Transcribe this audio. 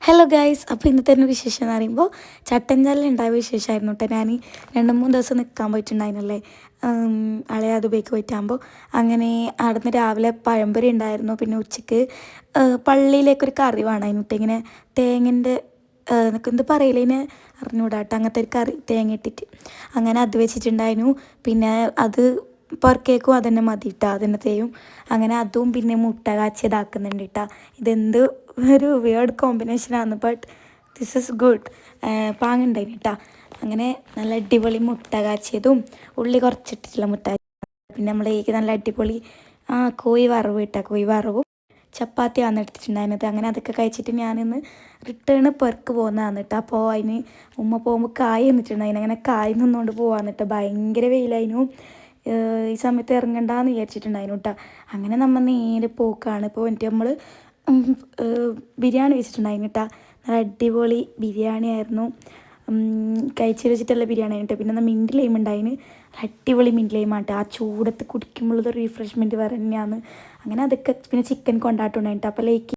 Hello guys, അപ്പോൾ ഇന്നത്തെ ഒരു വിശേഷം എന്ന് പറയുമ്പോൾ ചട്ടഞ്ചാലിൽ ഉണ്ടായ വിശേഷമായിരുന്നു കേട്ടോ. ഞാൻ 2-3 ദിവസം നിൽക്കാൻ പോയിട്ടുണ്ടായിരുന്നല്ലേ, അളയ ദുബൈക്ക് പോയിട്ടാകുമ്പോൾ. അങ്ങനെ അവിടുന്ന് രാവിലെ പഴംപൊരി ഉണ്ടായിരുന്നു. പിന്നെ ഉച്ചയ്ക്ക് പള്ളിയിലേക്കൊരു കറി വേണമായിരുന്നു കേട്ടോ. ഇങ്ങനെ തേങ്ങൻ്റെ എനിക്ക് എന്ത് പറയില്ല, ഇതിന് അറിഞ്ഞുകൂടാട്ടോ, അങ്ങനത്തെ ഒരു കറി തേങ്ങ ഇട്ടിട്ട് അങ്ങനെ അത് വെച്ചിട്ടുണ്ടായിരുന്നു. പിന്നെ അത് പൊറക്കേക്കും അതന്നെ മതി കേട്ടോ, അതിനത്തെയും അങ്ങനെ അതും പിന്നെ മുട്ട കാച്ചിയതാക്കുന്നുണ്ട് കേട്ടോ. ഇതെന്ത് ഒരു വേർഡ് കോമ്പിനേഷനാണ്, ബട്ട് ദിസ് ഇസ് ഗുഡ്. പാങ്ങുണ്ടായിന് കേട്ടോ. അങ്ങനെ നല്ല അടിപൊളി മുട്ട കാച്ചിയതും ഉള്ളി കുറച്ചിട്ടിട്ടുള്ള മുട്ട, പിന്നെ നമ്മളേക്ക് നല്ല അടിപൊളി കോഴി വറവ് കേട്ടോ. കോഴി വറവും ചപ്പാത്തിയാണ് എടുത്തിട്ടുണ്ടായിരുന്നത്. അങ്ങനെ അതൊക്കെ കഴിച്ചിട്ട് ഞാനിന്ന് റിട്ടേണ് പെർക്ക് പോകുന്നതാണ് കേട്ടോ. അപ്പോൾ അതിന് ഉമ്മ പോകുമ്പോൾ കായ് തന്നിട്ടുണ്ടായിരുന്നു. അങ്ങനെ കായ് നിന്നുകൊണ്ട് പോകാമെന്ന് കേട്ടോ. ഭയങ്കര വെയിലായിരുന്നു, ഈ സമയത്ത് ഇറങ്ങണ്ടെന്ന് വിചാരിച്ചിട്ടുണ്ടായിരുന്നു കേട്ടോ. അങ്ങനെ നമ്മൾ നേരെ പോക്കാണ്. ഇപ്പോൾ എന്നിട്ട് നമ്മൾ ബിരിയാണി വെച്ചിട്ടുണ്ടായിരുന്നു കേട്ടോ. നല്ല അടിപൊളി ബിരിയാണി ആയിരുന്നു. കഴിച്ച് വെച്ചിട്ടുള്ള ബിരിയാണി ആയിരുന്നു കേട്ടോ. പിന്നെ മിൻറ്റ് ലൈം ഉണ്ടായിന്, അടിപൊളി മിൻറ്റ് ലൈമാട്ടോ. ആ ചൂടത്ത് കുടിക്കുമ്പോഴത് റീഫ്രഷ്മെൻറ്റ് വേറെ തന്നെയാണ്. അങ്ങനെ അതൊക്കെ പിന്നെ ചിക്കൻ കൊണ്ടാട്ടം ഉണ്ടായിട്ടോ. അപ്പോൾ